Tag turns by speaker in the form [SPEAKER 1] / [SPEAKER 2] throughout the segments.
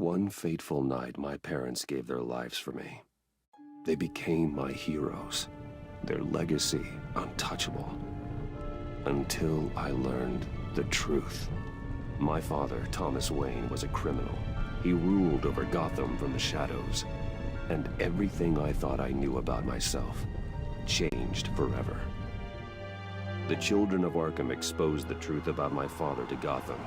[SPEAKER 1] One fateful night, my parents gave their lives for me. They became my heroes, their legacy untouchable. Until I learned the truth. My father, Thomas Wayne, was a criminal. He ruled over Gotham from the shadows. And everything I thought I knew about myself changed forever. The children of Arkham exposed the truth about my father to Gotham.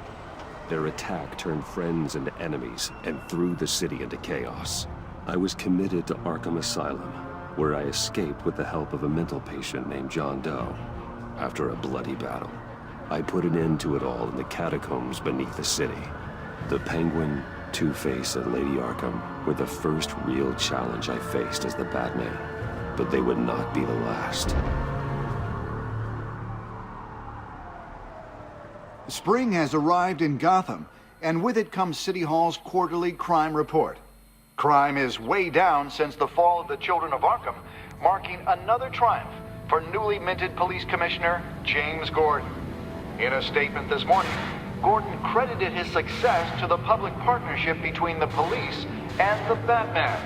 [SPEAKER 1] Their attack turned friends into enemies and threw the city into chaos. I was committed to Arkham Asylum, where I escaped with the help of a mental patient named John Doe. After a bloody battle, I put an end to it all in the catacombs beneath the city. The Penguin, Two-Face, and Lady Arkham were the first real challenge I faced as the Batman, but they would not be the last.
[SPEAKER 2] Spring has arrived in Gotham, and with it comes City Hall's quarterly crime report. Crime is way down since the fall of the Children of Arkham, marking another triumph for newly minted Police Commissioner James Gordon. In a statement this morning, Gordon credited his success to the public partnership between the police and the Batman.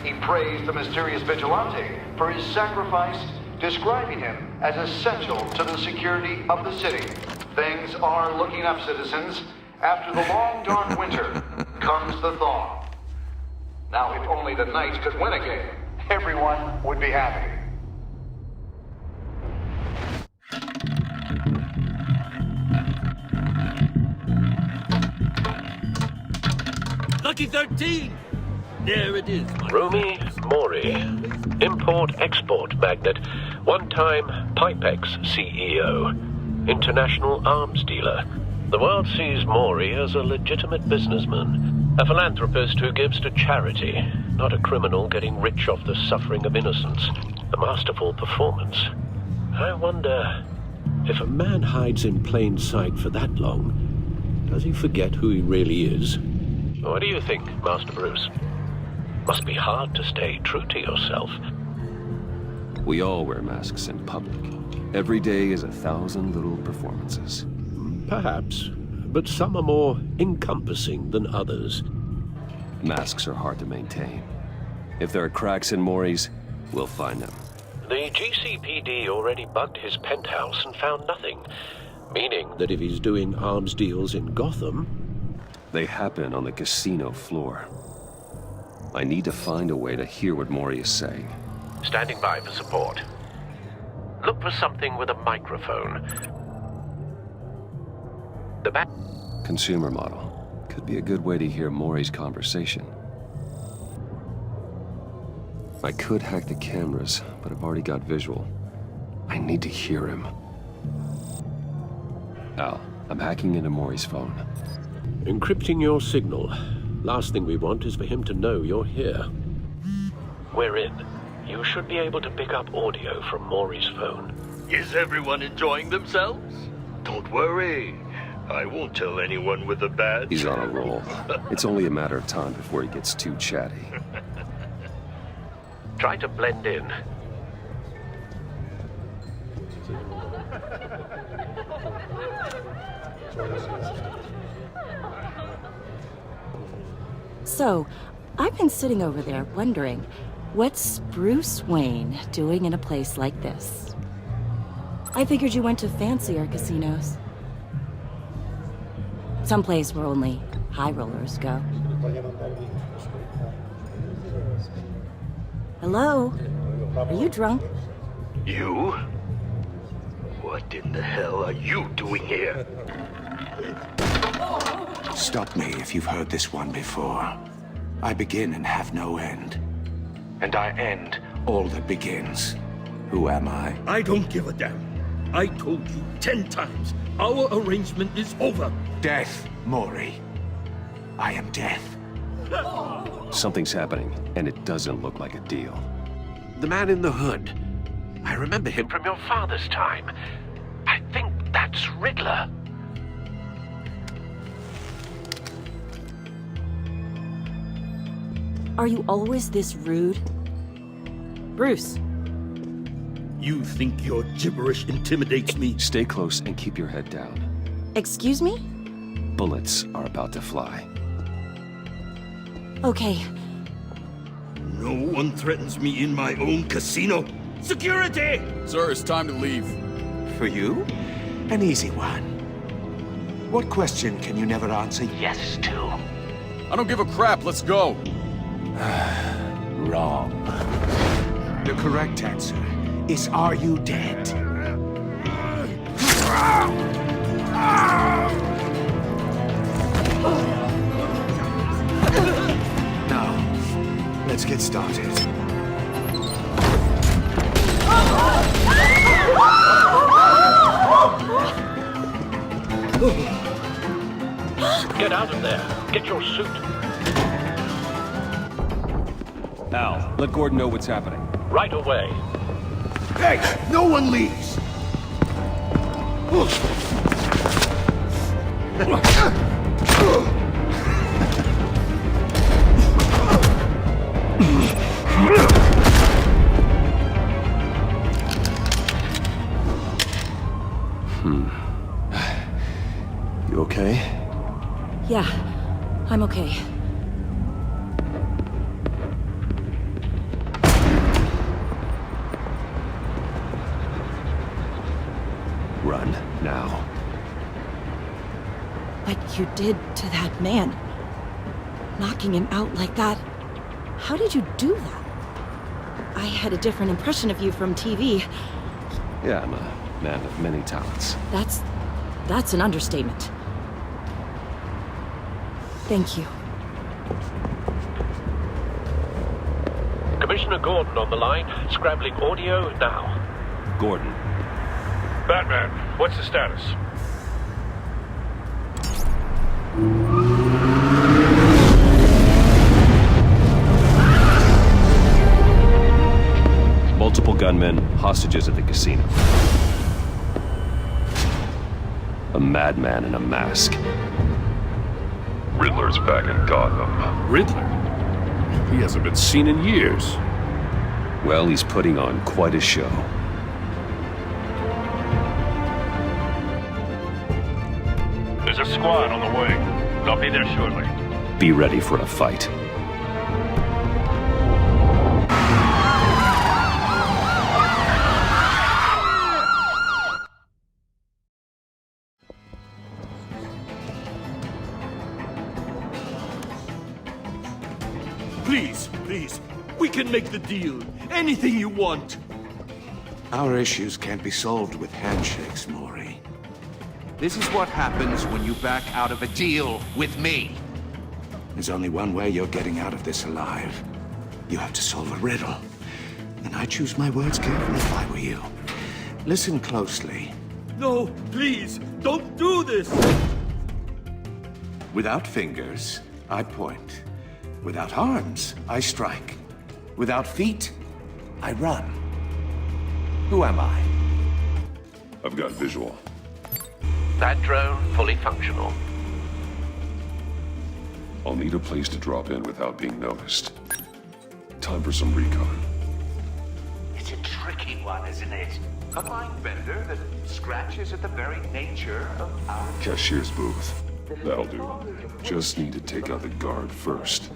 [SPEAKER 2] He praised the mysterious vigilante for his sacrifice, describing him as essential to the security of the city. Things are looking up, citizens. After the long, dark winter comes the thaw. Now, if only the Knights could win again, everyone would be happy.
[SPEAKER 3] Lucky 13! There it is, my
[SPEAKER 4] Romy Mori, import-export magnate, one-time Pipex CEO, international arms dealer. The world sees Mori as a legitimate businessman, a philanthropist who gives to charity, not a criminal getting rich off the suffering of innocence. A masterful performance. I wonder, if a man hides in plain sight for that long, does he forget who he really is? What do you think, Master Bruce? Must be hard to stay true to yourself.
[SPEAKER 1] We all wear masks in public. Every day is 1,000 little performances.
[SPEAKER 4] Perhaps, but some are more encompassing than others.
[SPEAKER 1] Masks are hard to maintain. If there are cracks in Mori's, we'll find them.
[SPEAKER 4] The GCPD already bugged his penthouse and found nothing, meaning that if he's doing arms deals in Gotham...
[SPEAKER 1] They happen on the casino floor. I need to find a way to hear what Mori is saying.
[SPEAKER 4] Standing by for support. Look for something with a microphone. The back...
[SPEAKER 1] Consumer model. Could be a good way to hear Mori's conversation. I could hack the cameras, but I've already got visual. I need to hear him. Al, I'm hacking into Mori's phone.
[SPEAKER 4] Encrypting your signal. Last thing we want is for him to know you're here. We're in. You should be able to pick up audio from Mori's phone.
[SPEAKER 3] Is everyone enjoying themselves?
[SPEAKER 5] Don't worry. I won't tell anyone with a badge.
[SPEAKER 1] He's on a roll. It's only a matter of time before he gets too chatty.
[SPEAKER 4] Try to blend in.
[SPEAKER 6] So, I've been sitting over there wondering, what's Bruce Wayne doing in a place like this? I figured you went to fancier casinos. Someplace where only high rollers go. Hello? Are you drunk?
[SPEAKER 5] You? What in the hell are you doing here?
[SPEAKER 7] Stop me if you've heard this one before. I begin and have no end. And I end all that begins. Who am I?
[SPEAKER 3] I don't give a damn. I told you 10 times. Our arrangement is over.
[SPEAKER 7] Death, Mori. I am death.
[SPEAKER 1] Something's happening, and it doesn't look like a deal.
[SPEAKER 4] The man in the hood. I remember him from your father's time. I think that's Riddler.
[SPEAKER 6] Are you always this rude? Bruce.
[SPEAKER 3] You think your gibberish intimidates me?
[SPEAKER 1] Stay close and keep your head down.
[SPEAKER 6] Excuse me?
[SPEAKER 1] Bullets are about to fly.
[SPEAKER 6] Okay,
[SPEAKER 3] No one threatens me in my own casino. Security!
[SPEAKER 8] Sir, it's time to leave.
[SPEAKER 7] For you? An easy one. What question can you never answer yes to?
[SPEAKER 8] I don't give a crap, let's go.
[SPEAKER 7] Wrong. The correct answer is, are you dead? Now, let's get started.
[SPEAKER 4] Get out of there. Get your suit.
[SPEAKER 1] Al, let Gordon know what's happening.
[SPEAKER 4] Right away.
[SPEAKER 5] Hey, no one leaves!
[SPEAKER 1] You okay?
[SPEAKER 6] yeah, I'm okay.
[SPEAKER 1] Run, now.
[SPEAKER 6] What you did to that man, knocking him out like that, how did you do that? I had a different impression of you from TV.
[SPEAKER 1] Yeah, I'm a man of many talents.
[SPEAKER 6] That's an understatement. Thank you.
[SPEAKER 4] Commissioner Gordon on the line. Scrabbling audio now.
[SPEAKER 1] Gordon.
[SPEAKER 3] Batman, what's the status?
[SPEAKER 1] Multiple gunmen, hostages at the casino. A madman in a mask.
[SPEAKER 9] Riddler's back in Gotham.
[SPEAKER 3] Riddler? He hasn't been seen in years.
[SPEAKER 1] Well, he's putting on quite a show.
[SPEAKER 3] There's a squad on the way. They'll be there shortly.
[SPEAKER 1] Be ready for a fight.
[SPEAKER 3] Please, please. We can make the deal. Anything you want.
[SPEAKER 7] Our issues can't be solved with handshakes, Maury.
[SPEAKER 5] This is what happens when you back out of a deal with me.
[SPEAKER 7] There's only one way you're getting out of this alive. You have to solve a riddle. And I choose my words carefully if I were you. Listen closely.
[SPEAKER 3] No, please, don't do this!
[SPEAKER 7] Without fingers, I point. Without arms, I strike. Without feet, I run. Who am I?
[SPEAKER 9] I've got visual.
[SPEAKER 4] That drone fully functional.
[SPEAKER 9] I'll need a place to drop in without being noticed. Time for some recon.
[SPEAKER 5] It's a tricky one, isn't it? A mind bender that scratches at the very nature of our...
[SPEAKER 9] Cashier's booth. That'll do. Just need to take out the guard first.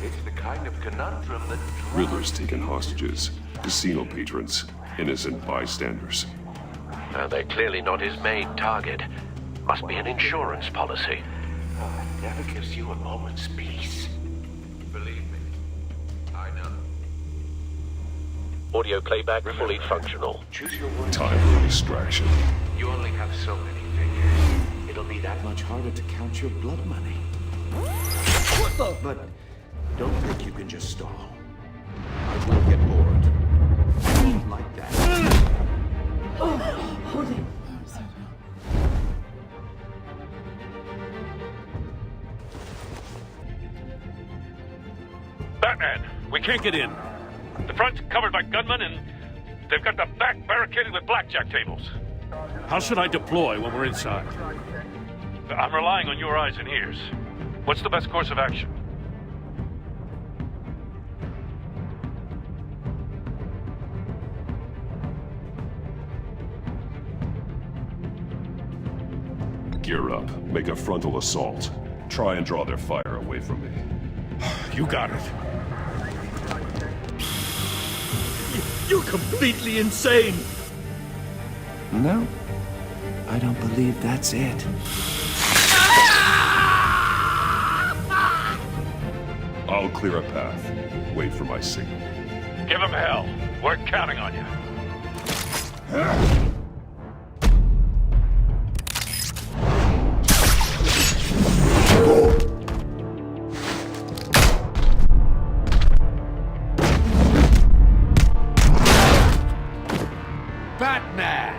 [SPEAKER 5] It's the kind of conundrum that...
[SPEAKER 9] Riddler's taken hostages. Casino patrons. Innocent bystanders.
[SPEAKER 4] They're clearly not his main target. Must be an insurance policy.
[SPEAKER 5] It never gives you a moment's peace. Believe me, I know.
[SPEAKER 4] Audio playback fully functional.
[SPEAKER 5] Choose your words.
[SPEAKER 9] Time for distraction.
[SPEAKER 5] You only have so many fingers. It'll be that
[SPEAKER 7] Much harder to count your blood money.
[SPEAKER 3] What the?
[SPEAKER 7] But don't think you can just stall. I will get bored. I don't like that.
[SPEAKER 3] Batman, we can't get in. The front's covered by gunmen, and they've got the back barricaded with blackjack tables. How should I deploy when we're inside? I'm relying on your eyes and ears. What's the best course of action?
[SPEAKER 9] Gear up. Make a frontal assault. Try and draw their fire away from me.
[SPEAKER 3] You got it. You're completely insane!
[SPEAKER 7] No, I don't believe that's it.
[SPEAKER 9] I'll clear a path. Wait for my signal.
[SPEAKER 3] Give him hell. We're counting on you.
[SPEAKER 7] Batman!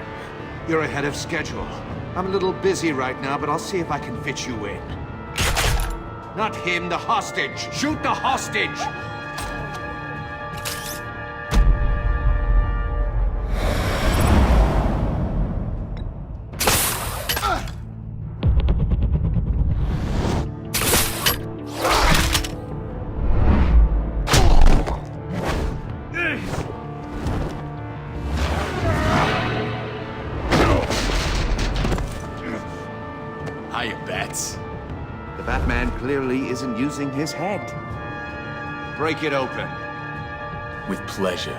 [SPEAKER 7] You're ahead of schedule. I'm a little busy right now, but I'll see if I can fit you in. Not him, the hostage! Shoot the hostage!
[SPEAKER 8] Hiya, Bats.
[SPEAKER 7] The Batman clearly isn't using his head. Break it open.
[SPEAKER 8] With pleasure.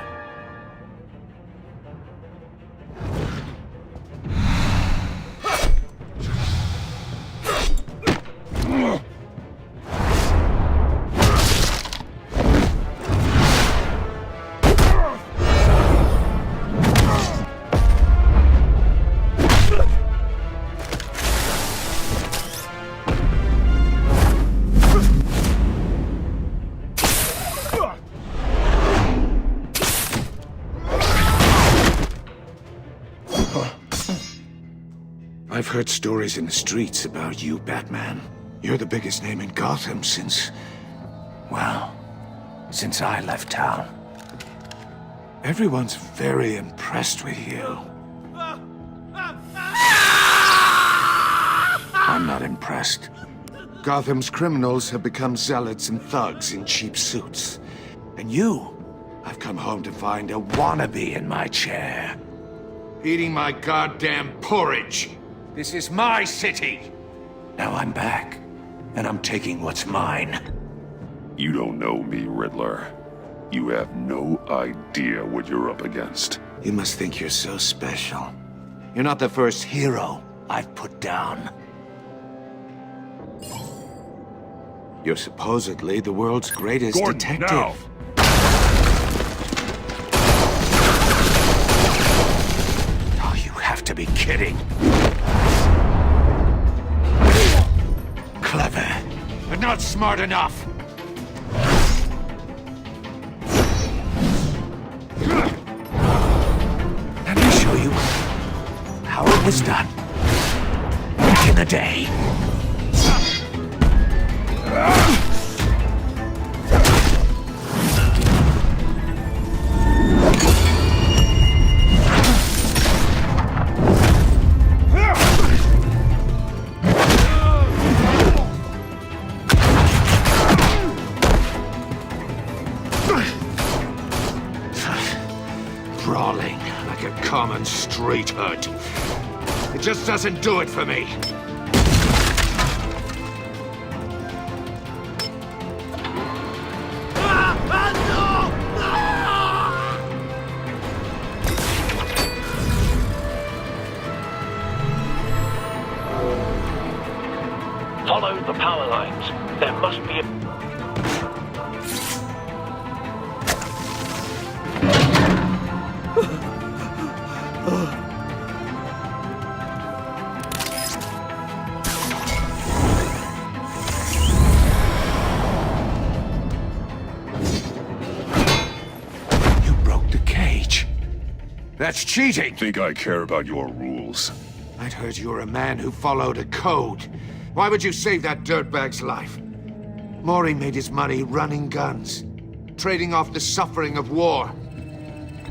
[SPEAKER 7] I've heard stories in the streets about you, Batman. You're the biggest name in Gotham since I left town. Everyone's very impressed with you. I'm not impressed. Gotham's criminals have become zealots and thugs in cheap suits. And you, I've come home to find a wannabe in my chair. Eating my goddamn porridge. This is my city. Now I'm back, and I'm taking what's mine.
[SPEAKER 9] You don't know me, Riddler. You have no idea what you're up against.
[SPEAKER 7] You must think you're so special. You're not the first hero I've put down. You're supposedly the world's greatest
[SPEAKER 9] Gordon,
[SPEAKER 7] detective.
[SPEAKER 9] now!
[SPEAKER 7] Oh, you have to be kidding. Clever, but not smart enough. Let me show you how it was done back in the day. Brawling like a common street hood. It just doesn't do it for me.
[SPEAKER 4] Follow the power lines. There must be a...
[SPEAKER 7] You broke the cage. That's cheating.
[SPEAKER 9] Think I care about your rules?
[SPEAKER 7] I'd heard you were a man who followed a code. Why would you save that dirtbag's life? Maury made his money running guns, trading off the suffering of war.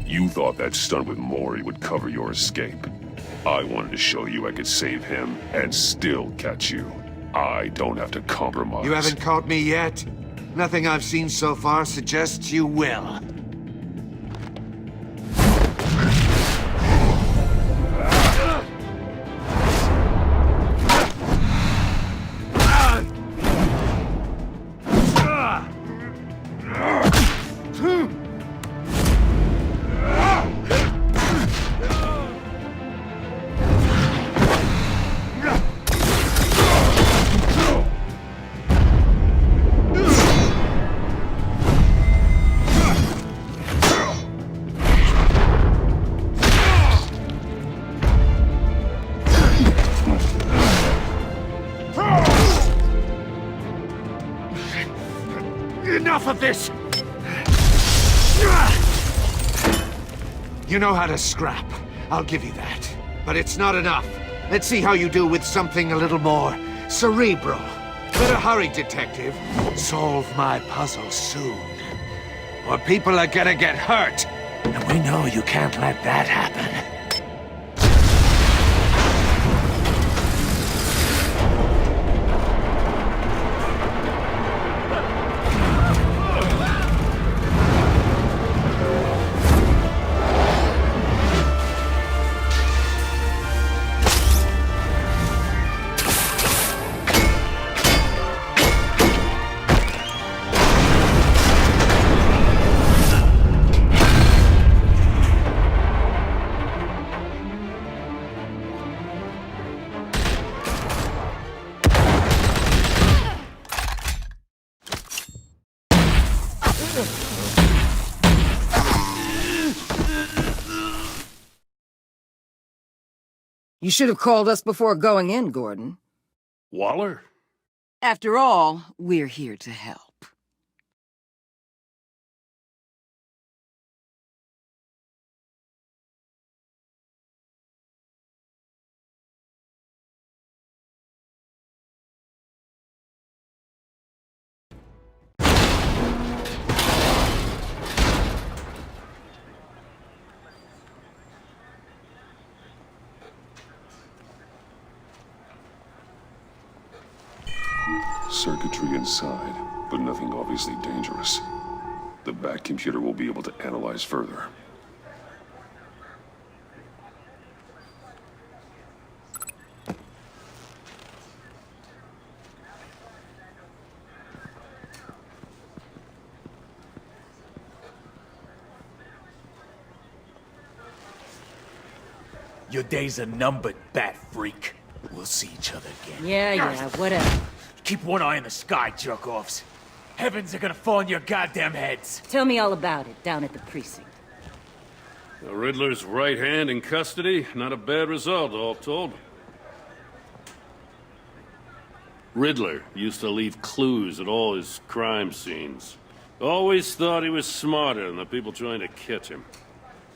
[SPEAKER 9] You thought that stunt with Maury would cover your escape. I wanted to show you I could save him and still catch you. I don't have to compromise.
[SPEAKER 7] You haven't caught me yet. Nothing I've seen so far suggests you will. enough of this! You know how to scrap. I'll give you that. But it's not enough. Let's see how you do with something a little more cerebral. Better hurry, detective. Solve my puzzle soon. Or people are gonna get hurt. And we know you can't let that happen.
[SPEAKER 10] You should have called us before going in, Gordon.
[SPEAKER 3] Waller?
[SPEAKER 10] After all, we're here to help.
[SPEAKER 9] Circuitry inside, but nothing obviously dangerous. The back computer will be able to analyze further.
[SPEAKER 8] Your days are numbered, bat freak. We'll see each other again.
[SPEAKER 6] Yeah, whatever.
[SPEAKER 8] Keep one eye in the sky, jerk-offs. Heavens are gonna fall on your goddamn heads.
[SPEAKER 6] Tell me all about it down at the precinct.
[SPEAKER 3] The Riddler's right hand in custody. Not a bad result, all told. Riddler used to leave clues at all his crime scenes. Always thought he was smarter than the people trying to catch him.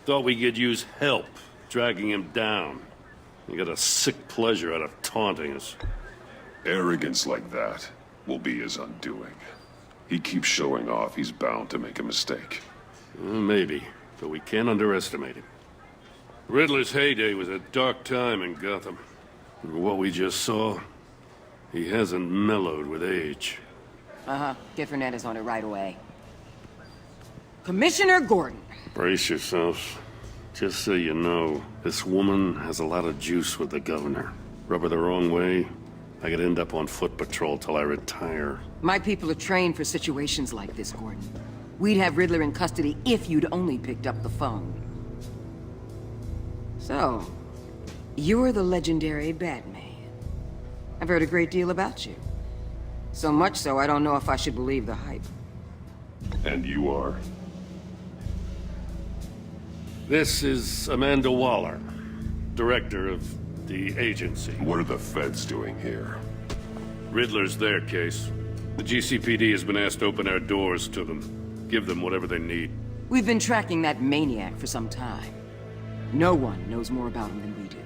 [SPEAKER 3] Thought we could use help dragging him down. He got a sick pleasure out of taunting us.
[SPEAKER 9] Arrogance like that will be his undoing. He keeps showing off, he's bound to make a mistake.
[SPEAKER 3] Maybe, but we can't underestimate him. Riddler's heyday was a dark time in Gotham. And what we just saw, he hasn't mellowed with age.
[SPEAKER 10] Get Fernandez on it right away. Commissioner Gordon.
[SPEAKER 3] Brace yourselves. Just so you know, this woman has a lot of juice with the governor. Rub her the wrong way, I could end up on foot patrol till I retire.
[SPEAKER 10] My people are trained for situations like this, Gordon. We'd have Riddler in custody if you'd only picked up the phone. So, you're the legendary Batman. I've heard a great deal about you. So much so, I don't know if I should believe the hype.
[SPEAKER 9] And you are?
[SPEAKER 3] This is Amanda Waller, director of the agency.
[SPEAKER 9] What are the feds doing here?
[SPEAKER 3] Riddler's their case. The GCPD has been asked to open our doors to them. Give them whatever they need.
[SPEAKER 10] We've been tracking that maniac for some time. No one knows more about him than we do.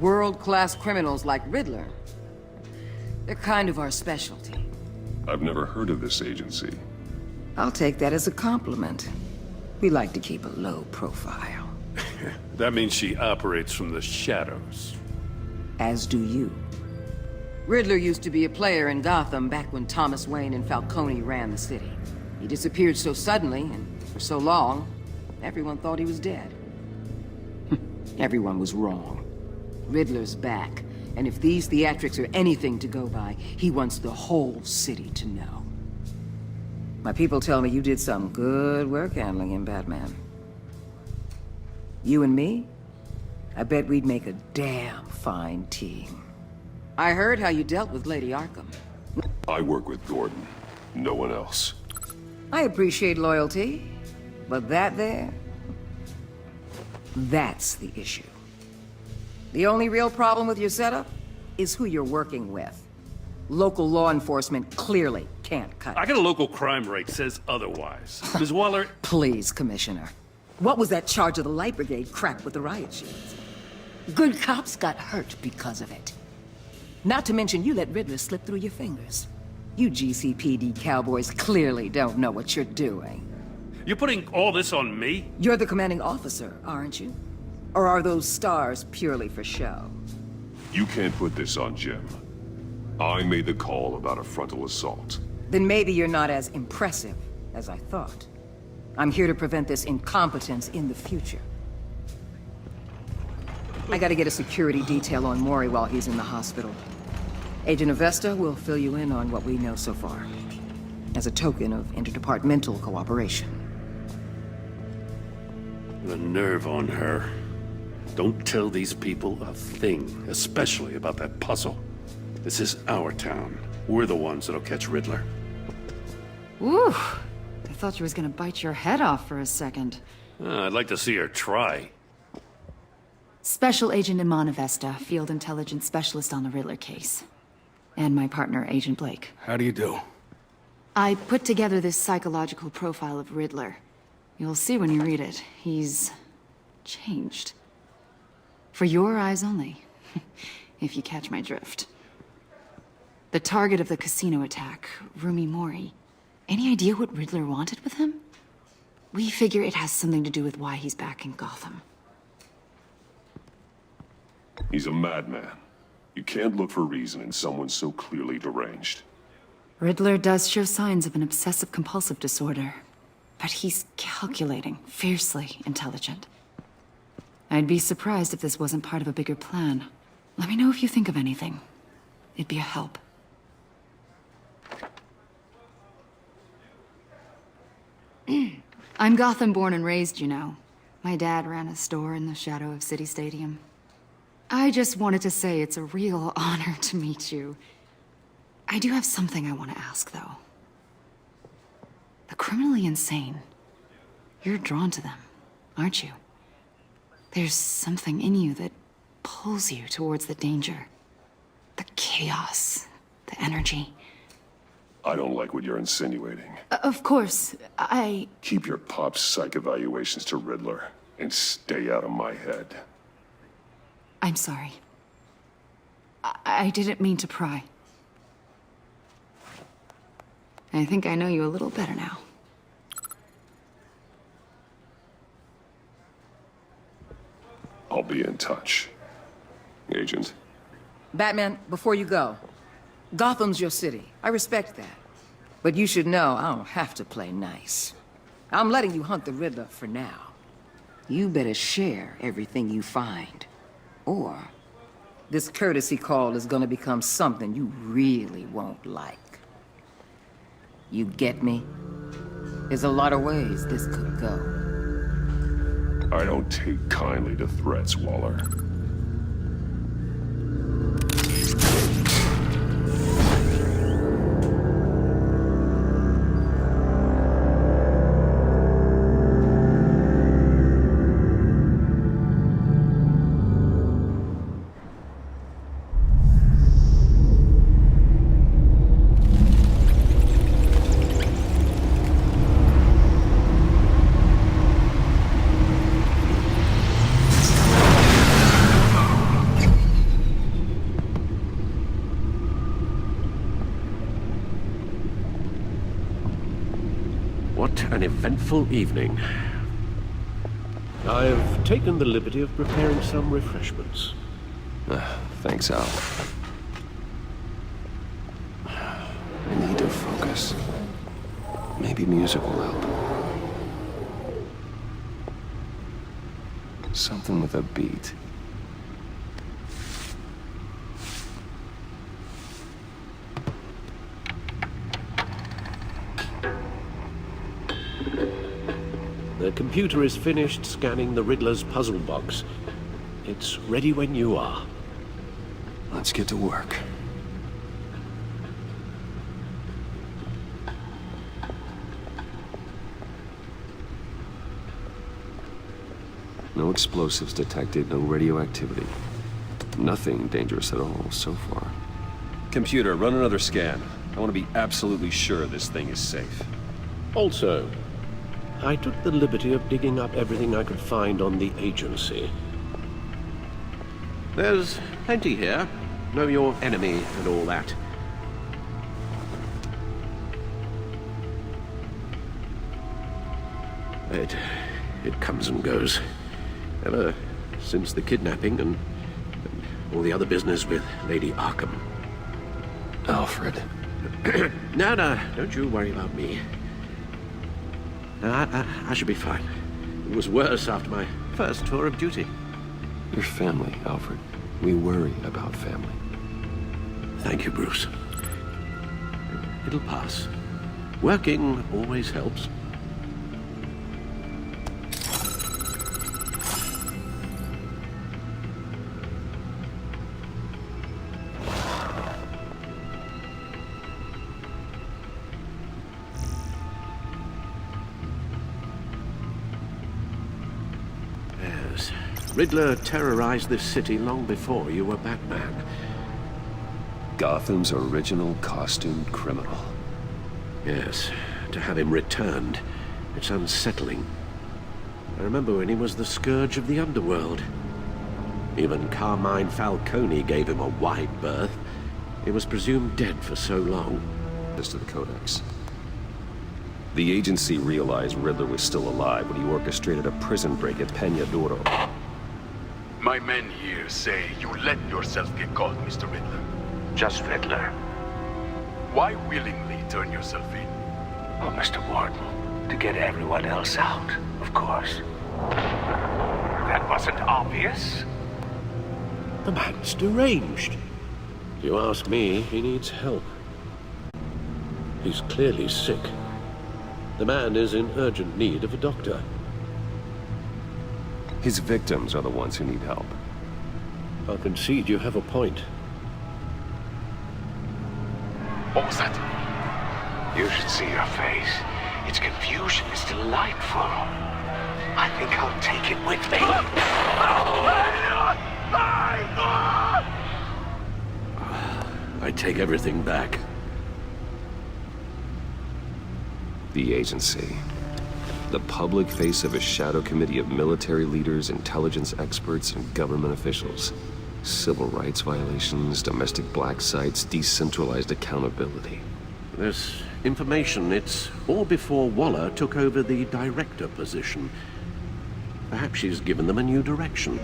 [SPEAKER 10] World-class criminals like Riddler, they're kind of our specialty.
[SPEAKER 9] I've never heard of this agency.
[SPEAKER 10] I'll take that as a compliment. We like to keep a low profile.
[SPEAKER 3] That means she operates from the shadows.
[SPEAKER 10] As do you. Riddler used to be a player in Gotham back when Thomas Wayne and Falcone ran the city. He disappeared so suddenly and for so long, everyone thought he was dead. Everyone was wrong. Riddler's back, and if these theatrics are anything to go by, he wants the whole city to know. My people tell me you did some good work handling him, Batman. You and me? I bet we'd make a damn fine team. I heard how you dealt with Lady Arkham.
[SPEAKER 9] I work with Gordon. No one else.
[SPEAKER 10] I appreciate loyalty, but that there... that's the issue. The only real problem with your setup is who you're working with. Local law enforcement clearly can't cut
[SPEAKER 3] I
[SPEAKER 10] it.
[SPEAKER 3] got a local crime rate says otherwise. Ms. Waller,
[SPEAKER 10] Please, Commissioner. What was that charge of the Light Brigade crap with the riot shields? Good cops got hurt because of it. Not to mention you let Riddler slip through your fingers. You GCPD cowboys clearly don't know what you're doing.
[SPEAKER 3] you're putting all this on me?
[SPEAKER 10] You're the commanding officer, aren't you? Or are those stars purely for show?
[SPEAKER 9] You can't put this on Jim. I made the call about a frontal assault.
[SPEAKER 10] Then maybe you're not as impressive as I thought. I'm here to prevent this incompetence in the future. I gotta get a security detail on Maury while he's in the hospital. Agent Avesta will fill you in on what we know so far, as a token of interdepartmental cooperation.
[SPEAKER 3] The nerve on her. Don't tell these people a thing, especially about that puzzle. This is our town. We're the ones that'll catch Riddler.
[SPEAKER 11] Ooh, I thought she was gonna bite your head off for a second.
[SPEAKER 3] I'd like to see her try.
[SPEAKER 11] Special Agent Iman Avesta, Field Intelligence Specialist on the Riddler case. And my partner, Agent Blake.
[SPEAKER 8] How do you do?
[SPEAKER 11] I put together this psychological profile of Riddler. You'll see when you read it. He's changed. For your eyes only, if you catch my drift. The target of the casino attack, Rumi Mori. Any idea what Riddler wanted with him? We figure it has something to do with why he's back in Gotham.
[SPEAKER 9] He's a madman. You can't look for reason in someone so clearly deranged.
[SPEAKER 11] Riddler does show signs of an obsessive-compulsive disorder, but he's calculating, fiercely intelligent. I'd be surprised if this wasn't part of a bigger plan. Let me know if you think of anything. It'd be a help. I'm Gotham born and raised, you know. My dad ran a store in the shadow of City Stadium. I just wanted to say it's a real honor to meet you. I do have something I want to ask, though. The criminally insane. You're drawn to them, aren't you? There's something in you that pulls you towards the danger. The chaos, the energy.
[SPEAKER 9] I don't like what you're insinuating.
[SPEAKER 11] Of course,
[SPEAKER 9] Keep your pop psych evaluations to Riddler and stay out of my head.
[SPEAKER 11] I'm sorry. I didn't mean to pry. I think I know you a little better now.
[SPEAKER 9] I'll be in touch. Agent.
[SPEAKER 10] Batman, before you go, Gotham's your city. I respect that. But you should know I don't have to play nice. I'm letting you hunt the Riddler for now. You better share everything you find. Or this courtesy call is gonna become something you really won't like. You get me? There's a lot of ways this could go.
[SPEAKER 9] I don't take kindly to threats, Waller.
[SPEAKER 12] What an eventful evening. I've taken the liberty of preparing some refreshments.
[SPEAKER 1] Thanks, Al. I need to focus. Maybe music will help. Something with a beat.
[SPEAKER 12] The computer is finished scanning the Riddler's puzzle box. It's ready when you are.
[SPEAKER 1] Let's get to work. No explosives detected, no radioactivity. Nothing dangerous at all so far.
[SPEAKER 13] Computer, run another scan.
[SPEAKER 1] I want to be absolutely sure this thing is safe.
[SPEAKER 12] Also, I took the liberty of digging up everything I could find on the agency. There's plenty here. Know your enemy and all that. It comes and goes. Ever since the kidnapping and all the other business with Lady Arkham.
[SPEAKER 1] Alfred.
[SPEAKER 12] No, don't you worry about me. No, I should be fine. It was worse after my first tour of duty.
[SPEAKER 1] Your family, Alfred. We worry about family.
[SPEAKER 12] Thank you, Bruce. It'll pass. Working always helps. Riddler terrorized this city long before you were Batman.
[SPEAKER 1] Gotham's original costumed criminal.
[SPEAKER 12] Yes, to have him returned, it's unsettling. I remember when he was the scourge of the underworld. Even Carmine Falcone gave him a wide berth. He was presumed dead for so long.
[SPEAKER 1] As to the Codex. The agency realized Riddler was still alive when he orchestrated a prison break at Peña Duro.
[SPEAKER 5] My men here say you let yourself get caught, Mr. Riddler.
[SPEAKER 8] Just Riddler.
[SPEAKER 5] Why willingly turn yourself in?
[SPEAKER 8] Oh, Mr. Warden, to get everyone else out, of course. That wasn't obvious.
[SPEAKER 12] The man's deranged. If you ask me, he needs help. He's clearly sick. The man is in urgent need of a doctor.
[SPEAKER 1] His victims are the ones who need help.
[SPEAKER 12] I'll concede you have a point.
[SPEAKER 5] What was that?
[SPEAKER 8] You should see your face. Its confusion is delightful. I think I'll take it with me.
[SPEAKER 12] I take everything back.
[SPEAKER 1] The agency. The public face of a shadow committee of military leaders, intelligence experts, and government officials. Civil rights violations, domestic black sites, decentralized accountability.
[SPEAKER 12] This information, it's all before Waller took over the director position. Perhaps she's given them a new direction.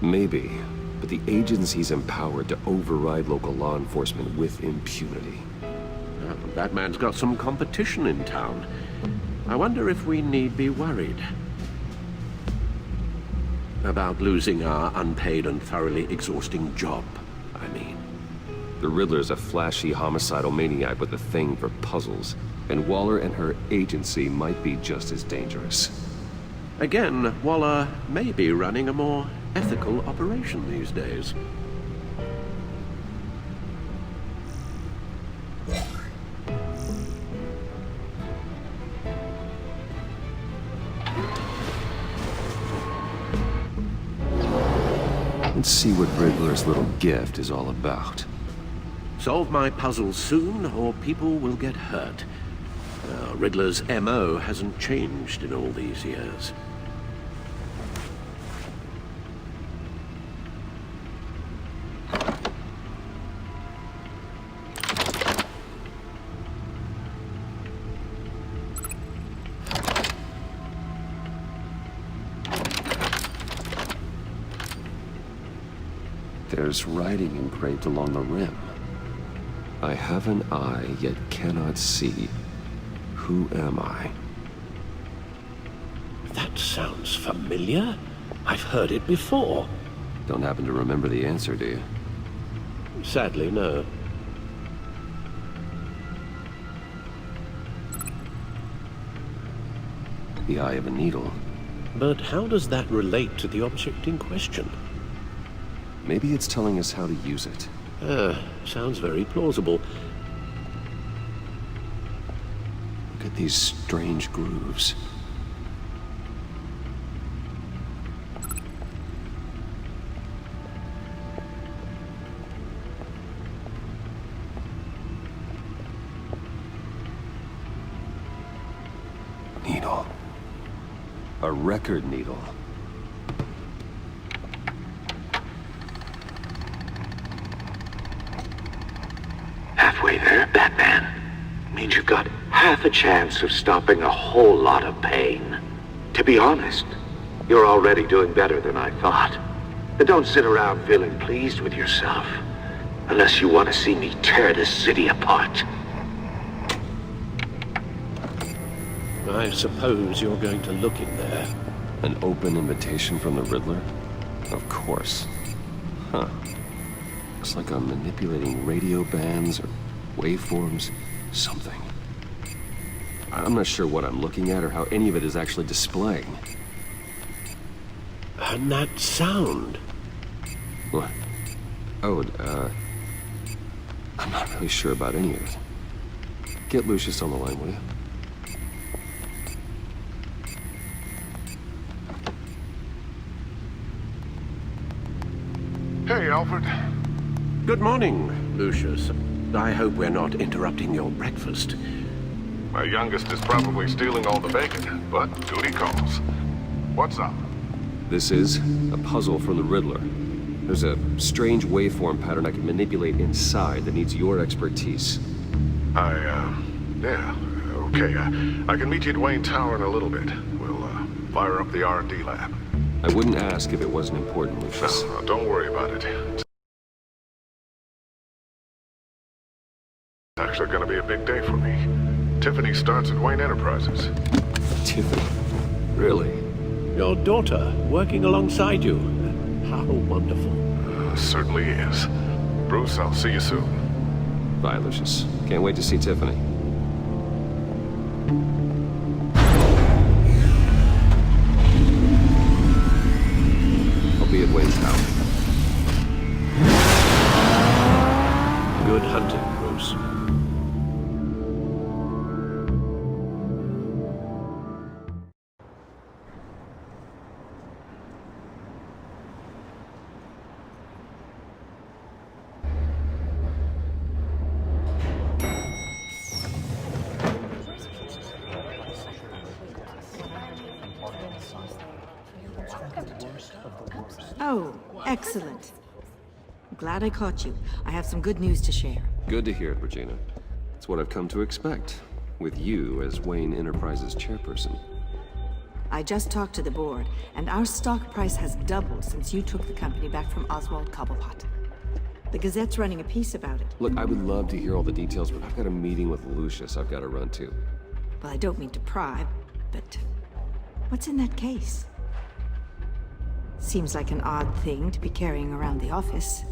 [SPEAKER 1] Maybe, but the agency's empowered to override local law enforcement with impunity.
[SPEAKER 12] Batman's got some competition in town. I wonder if we need be worried about losing our unpaid and thoroughly exhausting job, I mean.
[SPEAKER 1] The Riddler's a flashy homicidal maniac with a thing for puzzles, and Waller and her agency might be just as dangerous.
[SPEAKER 12] Again, Waller may be running a more ethical operation these days.
[SPEAKER 1] Let's see what Riddler's little gift is all about.
[SPEAKER 12] Solve my puzzles soon, or people will get hurt. Riddler's MO hasn't changed in all these years.
[SPEAKER 1] There's writing engraved along the rim. I have an eye, yet cannot see. Who am I?
[SPEAKER 12] That sounds familiar. I've heard it before.
[SPEAKER 1] Don't happen to remember the answer, do you?
[SPEAKER 12] Sadly, no.
[SPEAKER 1] The eye of a needle.
[SPEAKER 12] But how does that relate to the object in question?
[SPEAKER 1] Maybe it's telling us how to use it.
[SPEAKER 12] Sounds very plausible.
[SPEAKER 1] Look at these strange grooves. A record needle.
[SPEAKER 8] Halfway there, Batman. Means you've got half a chance of stopping a whole lot of pain. To be honest, you're already doing better than I thought. But don't sit around feeling pleased with yourself. Unless you want to see me tear this city apart.
[SPEAKER 12] I suppose you're going to look in there.
[SPEAKER 1] An open invitation from the Riddler? Of course. Huh. Looks like I'm manipulating radio bands or waveforms. Something. I'm not sure what I'm looking at or how any of it is actually displaying.
[SPEAKER 12] And that sound.
[SPEAKER 1] What? Oh, I'm not really sure about any of it. Get Lucius on the line, will you?
[SPEAKER 9] Hey, Alfred.
[SPEAKER 12] Good morning, Lucius. I hope we're not interrupting your breakfast.
[SPEAKER 9] My youngest is probably stealing all the bacon, but duty calls. What's up?
[SPEAKER 1] This is a puzzle from the Riddler. There's a strange waveform pattern I can manipulate inside that needs your expertise.
[SPEAKER 9] Yeah, okay. I can meet you at Wayne Tower in a little bit. We'll, fire up the R&D lab.
[SPEAKER 1] I wouldn't ask if it wasn't important, Lucius.
[SPEAKER 9] No, don't worry about it. It's actually gonna be a big day for me. Tiffany starts at Wayne Enterprises.
[SPEAKER 1] Tiffany? Really?
[SPEAKER 12] Your daughter working alongside you. How wonderful.
[SPEAKER 9] Certainly is. Bruce, I'll see you soon.
[SPEAKER 1] Bye, Lucius. Can't wait to see Tiffany. I'll be at Wayne Tower.
[SPEAKER 12] Good hunting, Bruce.
[SPEAKER 13] Oh, excellent. Glad I caught you. I have some good news to share.
[SPEAKER 1] Good to hear it, Regina. It's what I've come to expect, with you as Wayne Enterprises chairperson.
[SPEAKER 13] I just talked to the board, and our stock price has doubled since you took the company back from Oswald Cobblepot. The Gazette's running a piece about it.
[SPEAKER 1] Look, I would love to hear all the details, but I've got a meeting with Lucius I've got to run to.
[SPEAKER 13] Well, I don't mean to pry, but what's in that case? Seems like an odd thing to be carrying around the office.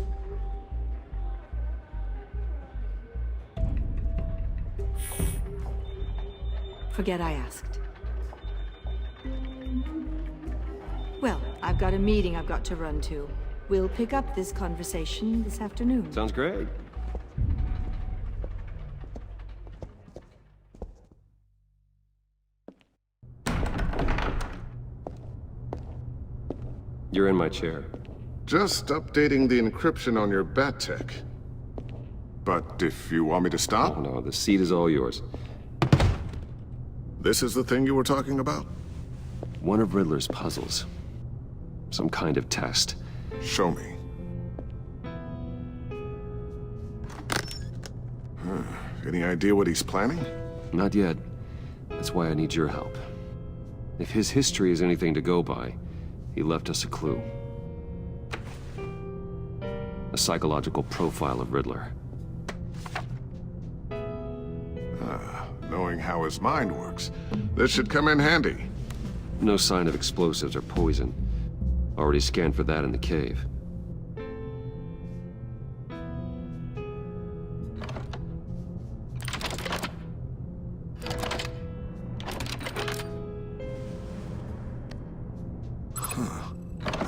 [SPEAKER 13] Forget I asked. Well, I've got a meeting I've got to run to. We'll pick up this conversation this afternoon.
[SPEAKER 1] Sounds great. You're in my chair.
[SPEAKER 9] Just updating the encryption on your bat tech. But if you want me to stop?
[SPEAKER 1] Oh, no, the seat is all yours.
[SPEAKER 9] This is the thing you were talking about?
[SPEAKER 1] One of Riddler's puzzles. Some kind of test.
[SPEAKER 9] Show me. Any idea what he's planning?
[SPEAKER 1] Not yet. That's why I need your help. If his history is anything to go by, he left us a clue. A psychological profile of Riddler.
[SPEAKER 9] Knowing how his mind works, this should come in handy.
[SPEAKER 1] No sign of explosives or poison. Already scanned for that in the cave.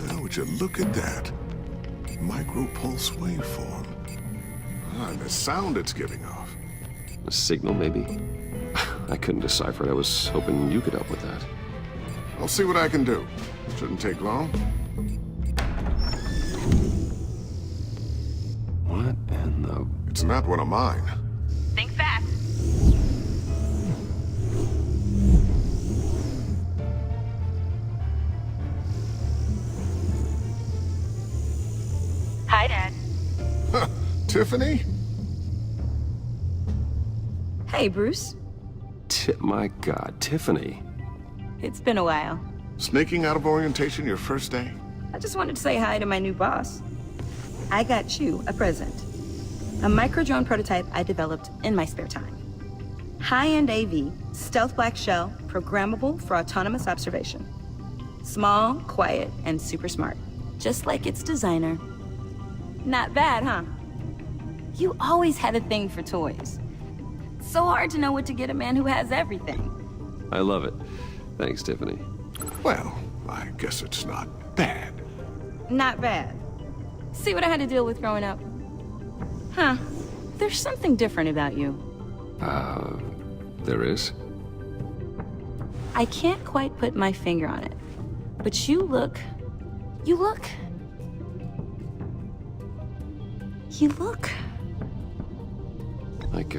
[SPEAKER 9] Now, would you look at that? Micro-pulse waveform. And the sound it's giving off.
[SPEAKER 1] A signal, maybe? I couldn't decipher it. I was hoping you could help with that.
[SPEAKER 9] I'll see what I can do. Shouldn't take long.
[SPEAKER 1] What in the...
[SPEAKER 9] It's not one of mine.
[SPEAKER 14] Think fast. Tiffany?
[SPEAKER 6] Hey, Bruce.
[SPEAKER 1] My God, Tiffany.
[SPEAKER 6] It's been a while.
[SPEAKER 14] Sneaking out of orientation your first day?
[SPEAKER 6] I just wanted to say hi to my new boss. I got you a present. A micro-drone prototype I developed in my spare time. High-end AV, stealth black shell, programmable for autonomous observation. Small, quiet, and super smart. Just like its designer. Not bad, huh? You always had a thing for toys. So hard to know what to get a man who has everything.
[SPEAKER 1] I love it. Thanks, Tiffany.
[SPEAKER 14] Well, I guess it's not bad.
[SPEAKER 6] Not bad. See what I had to deal with growing up? Huh. There's something different about you.
[SPEAKER 1] There is?
[SPEAKER 6] I can't quite put my finger on it. But you look... You look...
[SPEAKER 1] Like,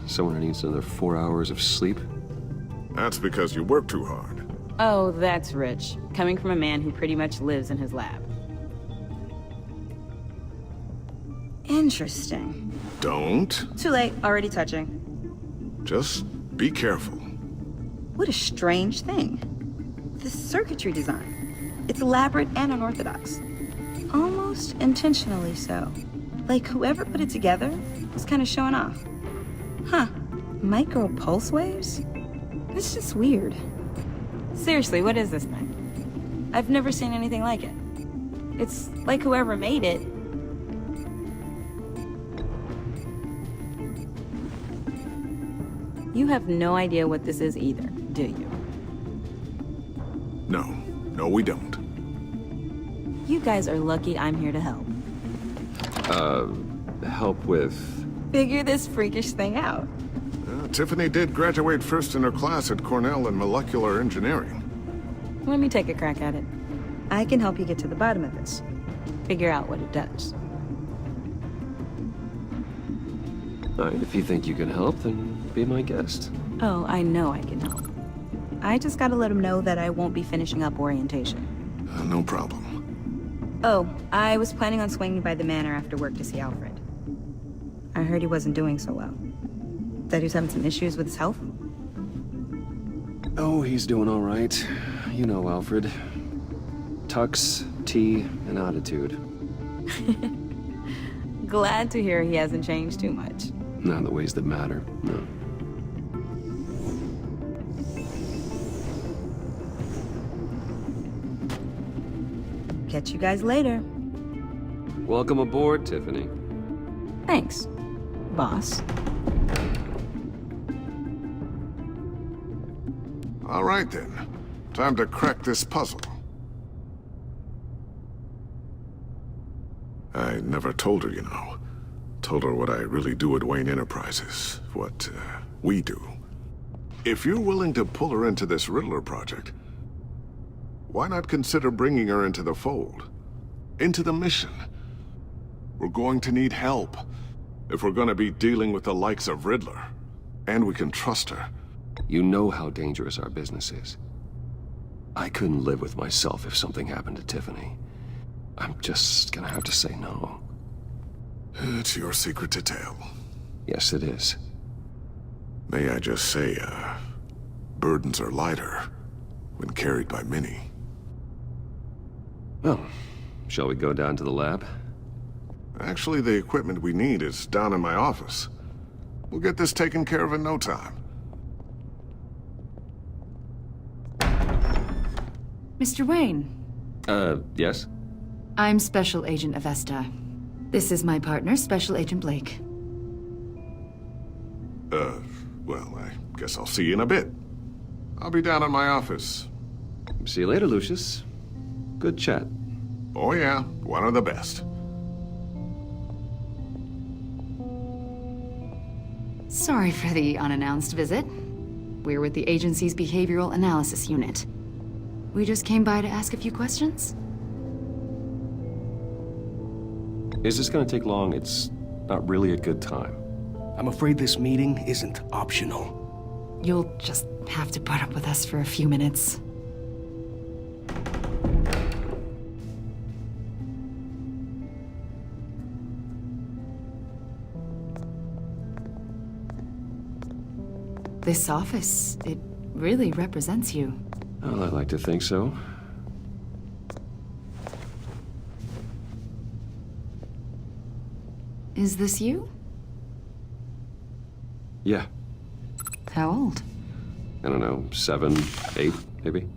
[SPEAKER 1] someone who needs another 4 hours of sleep?
[SPEAKER 14] That's because you work too hard.
[SPEAKER 6] Oh, that's rich. Coming from a man who pretty much lives in his lab. Interesting.
[SPEAKER 14] Don't.
[SPEAKER 6] Too late. Already touching.
[SPEAKER 14] Just be careful.
[SPEAKER 6] What a strange thing. The circuitry design. It's elaborate and unorthodox. Almost intentionally so. Like whoever put it together was kind of showing off. Huh. Micro pulse waves? It's just weird. Seriously, what is this thing? I've never seen anything like it. It's like whoever made it. You have no idea what this is either, do you?
[SPEAKER 14] No, we don't.
[SPEAKER 6] You guys are lucky I'm here to help.
[SPEAKER 1] Help with...
[SPEAKER 6] Figure this freakish thing out.
[SPEAKER 14] Tiffany did graduate first in her class at Cornell in molecular engineering.
[SPEAKER 6] Let me take a crack at it. I can help you get to the bottom of this. Figure out what it does.
[SPEAKER 1] All right, if you think you can help, then be my guest.
[SPEAKER 6] Oh, I know I can help. I just gotta let him know that I won't be finishing up orientation.
[SPEAKER 14] No problem.
[SPEAKER 6] Oh, I was planning on swinging by the manor after work to see Alfred. I heard he wasn't doing so well. That he was having some issues with his health?
[SPEAKER 1] Oh, he's doing all right. You know Alfred. Tux, tea, and attitude.
[SPEAKER 6] Glad to hear he hasn't changed too much.
[SPEAKER 1] Not in the ways that matter, no.
[SPEAKER 6] Catch you guys later.
[SPEAKER 1] Welcome aboard, Tiffany.
[SPEAKER 6] Thanks, boss.
[SPEAKER 14] All right then. Time to crack this puzzle. I never told her, you know. Told her what I really do at Wayne Enterprises. What, we do. If you're willing to pull her into this Riddler project, why not consider bringing her into the fold? Into the mission? We're going to need help if we're going to be dealing with the likes of Riddler. And we can trust her.
[SPEAKER 1] You know how dangerous our business is. I couldn't live with myself if something happened to Tiffany. I'm just gonna have to say no.
[SPEAKER 14] It's your secret to tell.
[SPEAKER 1] Yes, it is.
[SPEAKER 14] May I just say, burdens are lighter when carried by many.
[SPEAKER 1] Well, shall we go down to the lab?
[SPEAKER 14] Actually, the equipment we need is down in my office. We'll get this taken care of in no time.
[SPEAKER 11] Mr. Wayne.
[SPEAKER 1] Yes?
[SPEAKER 11] I'm Special Agent Avesta. This is my partner, Special Agent Blake.
[SPEAKER 14] Well, I guess I'll see you in a bit. I'll be down in my office.
[SPEAKER 1] See you later, Lucius. Good chat.
[SPEAKER 14] Oh yeah, one of the best.
[SPEAKER 11] Sorry for the unannounced visit. We're with the agency's behavioral analysis unit. We just came by to ask a few questions.
[SPEAKER 1] Is this gonna take long? It's not really a good time.
[SPEAKER 15] I'm afraid this meeting isn't optional.
[SPEAKER 11] You'll just have to put up with us for a few minutes. This office, it really represents you.
[SPEAKER 1] Well, I like to think so.
[SPEAKER 11] Is this you?
[SPEAKER 1] Yeah.
[SPEAKER 11] How old?
[SPEAKER 1] I don't know, 7, 8, maybe?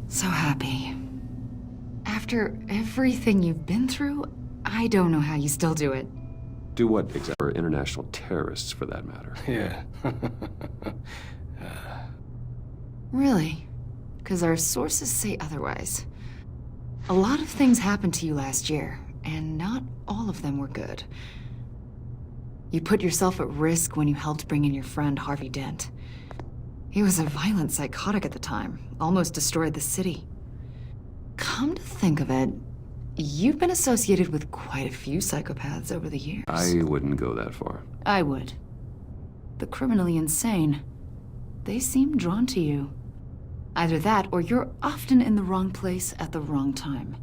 [SPEAKER 11] So happy. After everything you've been through, I don't know how you still do it.
[SPEAKER 1] Do what exactly? For international terrorists, for that matter.
[SPEAKER 15] Yeah.
[SPEAKER 11] Really? Because our sources say otherwise. A lot of things happened to you last year, and not all of them were good. You put yourself at risk when you helped bring in your friend Harvey Dent. He was a violent psychotic at the time, almost destroyed the city. Come to think of it, you've been associated with quite a few psychopaths over the years.
[SPEAKER 1] I wouldn't go that far.
[SPEAKER 11] I would. The criminally insane. They seem drawn to you. Either that, or you're often in the wrong place at the wrong time.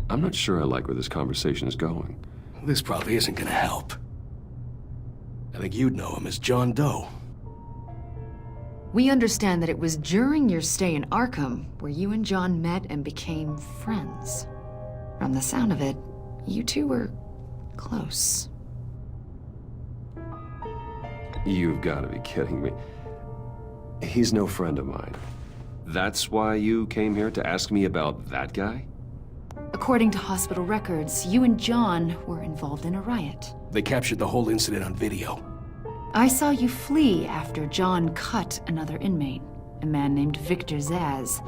[SPEAKER 1] I'm not sure I like where this conversation is going.
[SPEAKER 15] This probably isn't gonna help. I think you'd know him as John Doe.
[SPEAKER 11] We understand that it was during your stay in Arkham where you and John met and became friends. From the sound of it, you two were close.
[SPEAKER 1] You've got to be kidding me. He's no friend of mine. That's why you came here to ask me about that guy?
[SPEAKER 11] According to hospital records, you and John were involved in a riot.
[SPEAKER 15] They captured the whole incident on video.
[SPEAKER 11] I saw you flee after John cut another inmate, a man named Victor Zaz.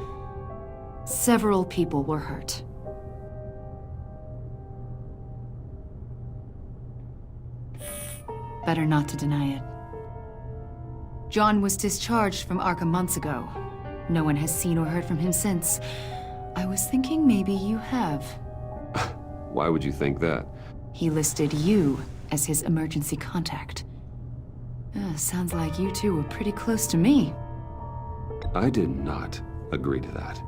[SPEAKER 11] Several people were hurt. Better not to deny it. John was discharged from Arkham months ago. No one has seen or heard from him since. I was thinking maybe you have.
[SPEAKER 1] Why would you think that?
[SPEAKER 11] He listed you as his emergency contact. Sounds like you two were pretty close to me.
[SPEAKER 1] I did not agree to that.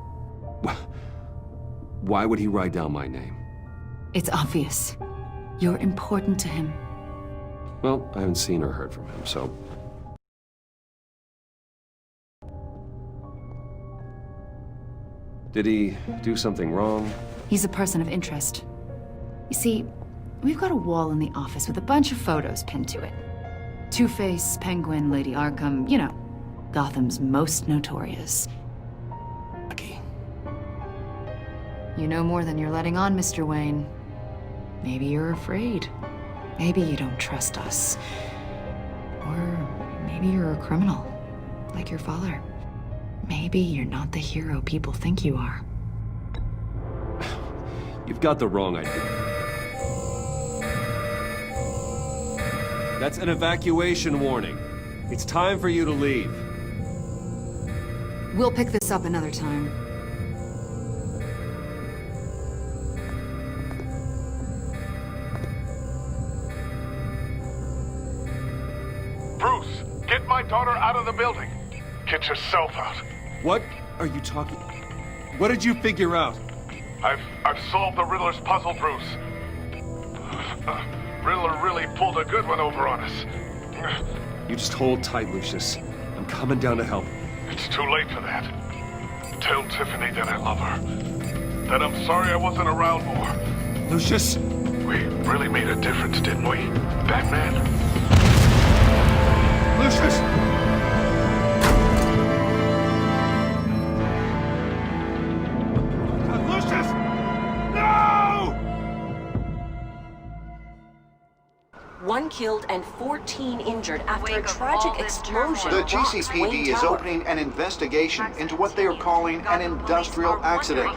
[SPEAKER 1] Why would he write down my name?
[SPEAKER 11] It's obvious. You're important to him.
[SPEAKER 1] Well, I haven't seen or heard from him, so... Did he do something wrong?
[SPEAKER 11] He's a person of interest. You see, we've got a wall in the office with a bunch of photos pinned to it. Two-Face, Penguin, Lady Arkham, you know, Gotham's most notorious.
[SPEAKER 15] Lucky.
[SPEAKER 11] You know more than you're letting on, Mr. Wayne. Maybe you're afraid. Maybe you don't trust us. Or maybe you're a criminal, like your father. Maybe you're not the hero people think you are.
[SPEAKER 1] You've got the wrong idea. That's an evacuation warning. It's time for you to leave.
[SPEAKER 11] We'll pick this up another time.
[SPEAKER 16] Bruce, get my daughter out of the building. Get yourself out.
[SPEAKER 1] What are you talking? What did you figure out?
[SPEAKER 16] I've solved the Riddler's puzzle, Bruce. Riddler really pulled a good one over on us.
[SPEAKER 1] You just hold tight, Lucius. I'm coming down to help.
[SPEAKER 16] It's too late for that. Tell Tiffany that I love her. That I'm sorry I wasn't around more.
[SPEAKER 1] Lucius!
[SPEAKER 16] We really made a difference, didn't we, Batman?
[SPEAKER 1] Lucius! Lucius! No!
[SPEAKER 17] 1 killed and 14 injured after a tragic explosion.
[SPEAKER 2] The
[SPEAKER 17] rocks
[SPEAKER 2] GCPD
[SPEAKER 17] Wayne
[SPEAKER 2] is
[SPEAKER 17] Tower.
[SPEAKER 2] opening an investigation into what they are calling an industrial accident.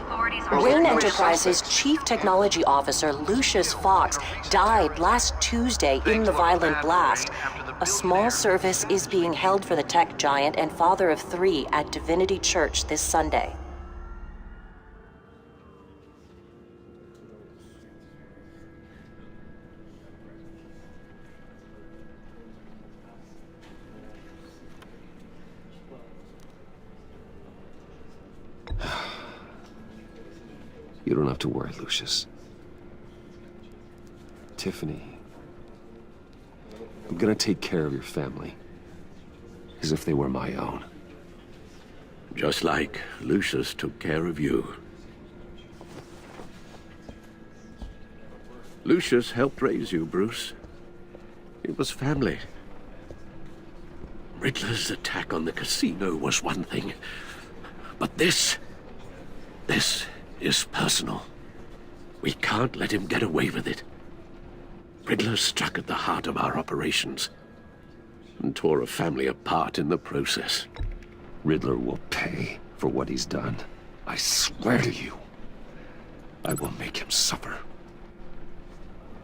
[SPEAKER 17] Wayne Enterprises' Chief Technology Officer Lucius Fox died last Tuesday in the violent blast. A small service is being held for the tech giant and father of 3 at Divinity Church this Sunday.
[SPEAKER 1] You don't have to worry, Lucius. Tiffany. I'm gonna take care of your family. As if they were my own.
[SPEAKER 12] Just like Lucius took care of you. Lucius helped raise you, Bruce. It was family. Riddler's attack on the casino was one thing. But this is personal. We can't let him get away with it. Riddler struck at the heart of our operations and tore a family apart in the process.
[SPEAKER 1] Riddler will pay for what he's done. I swear to you, I will make him suffer.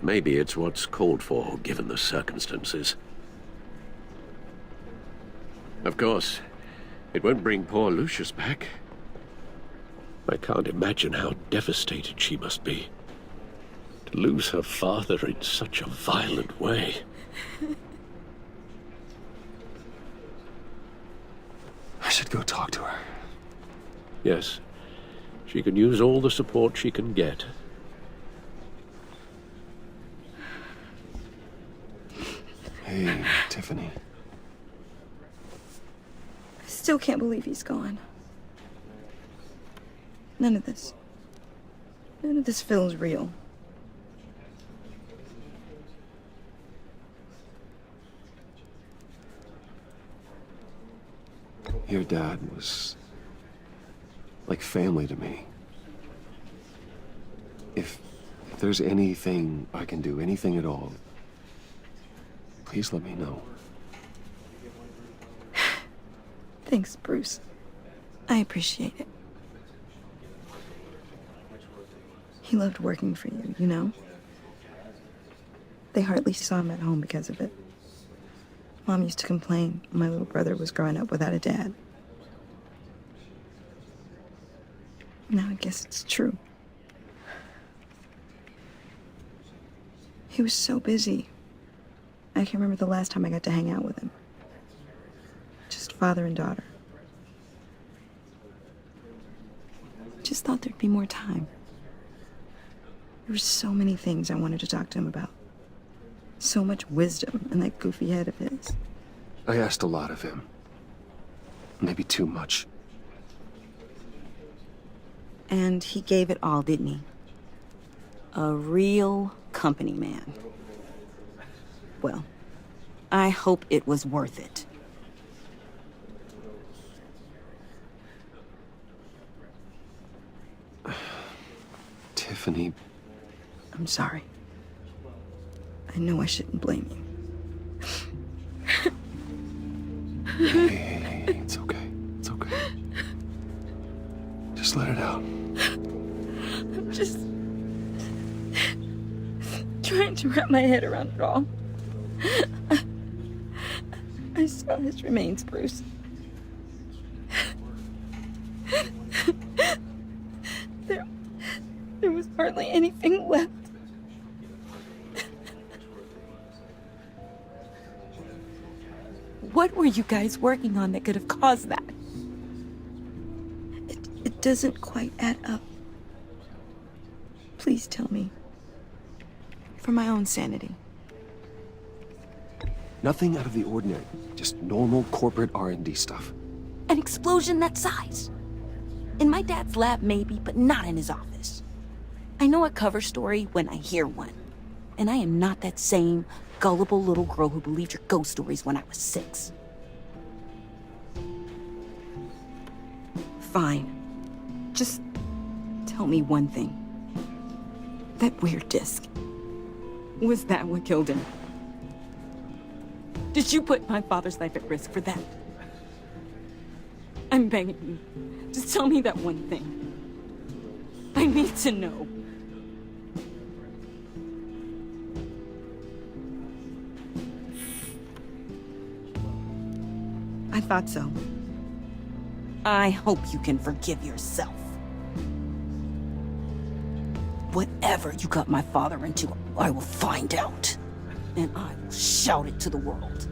[SPEAKER 12] Maybe it's what's called for, given the circumstances. Of course, it won't bring poor Lucius back. I can't imagine how devastated she must be. To lose her father in such a violent way.
[SPEAKER 1] I should go talk to her.
[SPEAKER 12] Yes, she can use all the support she can get.
[SPEAKER 1] Hey, Tiffany.
[SPEAKER 6] I still can't believe he's gone. None of this feels real.
[SPEAKER 1] Your dad was like family to me. If there's anything I can do, anything at all, please let me know.
[SPEAKER 6] Thanks, Bruce. I appreciate it. He loved working for you, you know? They hardly saw him at home because of it. Mom used to complain my little brother was growing up without a dad. Now I guess it's true. He was so busy. I can't remember the last time I got to hang out with him. Just father and daughter. Just thought there'd be more time. There were so many things I wanted to talk to him about. So much wisdom in that goofy head of his.
[SPEAKER 1] I asked a lot of him. Maybe too much.
[SPEAKER 6] And he gave it all, didn't he? A real company man. Well, I hope it was worth it.
[SPEAKER 1] Tiffany.
[SPEAKER 6] I'm sorry. I know I shouldn't blame you.
[SPEAKER 1] Hey, it's okay. It's okay. Just let it out.
[SPEAKER 6] I'm just trying to wrap my head around it all. I saw his remains, Bruce. There was hardly anything left. What were you guys working on that could have caused that? It doesn't quite add up. Please tell me. For my own sanity.
[SPEAKER 1] Nothing out of the ordinary. Just normal corporate R&D stuff.
[SPEAKER 6] An explosion that size. In my dad's lab, maybe, but not in his office. I know a cover story when I hear one. And I am not that same gullible little girl who believed your ghost stories when I was 6. Fine. Just tell me one thing. That weird disc. Was that what killed him? Did you put my father's life at risk for that? I'm begging you. Just tell me that one thing. I need to know. I thought so. I hope you can forgive yourself. Whatever you got my father into, I will find out. And I will shout it to the world.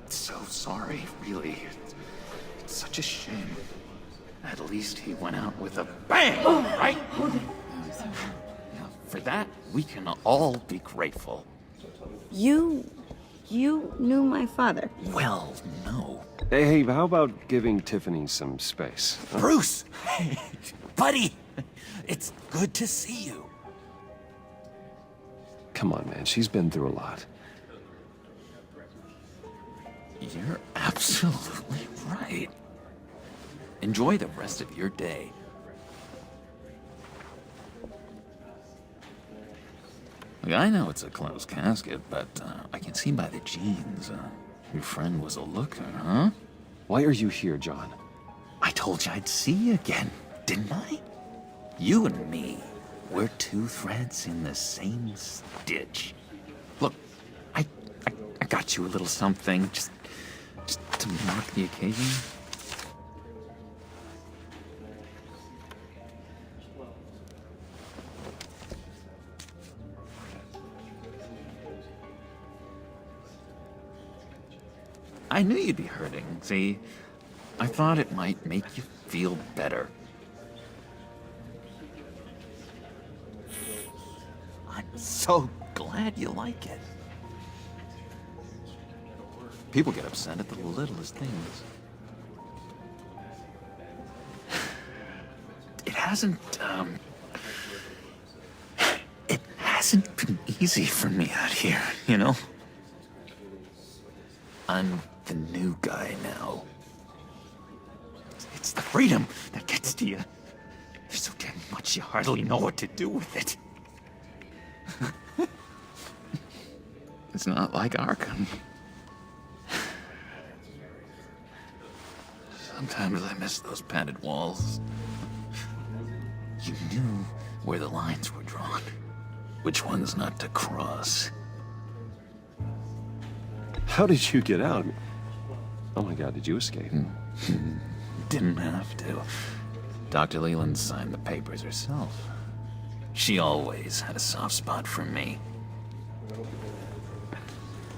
[SPEAKER 1] So sorry.
[SPEAKER 5] sorry, really. It's such a shame. At least he went out with a bang, right? Now, for that, we can all be grateful.
[SPEAKER 6] You knew my father.
[SPEAKER 5] Well, no.
[SPEAKER 1] Hey, how about giving Tiffany some space? Huh?
[SPEAKER 5] Bruce! Buddy! It's good to see you.
[SPEAKER 1] Come on, man. She's been through a lot.
[SPEAKER 5] You're absolutely right. Enjoy the rest of your day. Look, I know it's a closed casket, but I can see by the jeans, your friend was a looker, huh?
[SPEAKER 1] Why are you here, John?
[SPEAKER 5] I told you I'd see you again, didn't I? You and me, we're two threads in the same stitch. Look, I got you a little something, just to mark the occasion. I knew you'd be hurting, see? I thought it might make you feel better. I'm so glad you like it. People get upset at the littlest things. It hasn't been easy for me out here, you know? I'm the new guy now. It's the freedom that gets to you. There's so damn much you hardly know what to do with it. It's not like Arkham. Sometimes I miss those padded walls. You knew where the lines were drawn, which ones not to cross.
[SPEAKER 1] How did you get out? Oh my God, did you escape?
[SPEAKER 5] Didn't have to. Dr. Leland signed the papers herself. She always had a soft spot for me.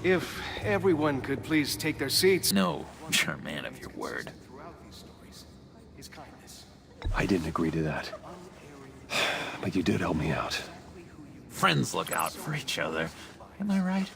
[SPEAKER 18] If everyone could please take their seats.
[SPEAKER 5] No, you're a man of your word.
[SPEAKER 1] I didn't agree to that. But you did help me out.
[SPEAKER 5] Friends look out for each other. Am I right?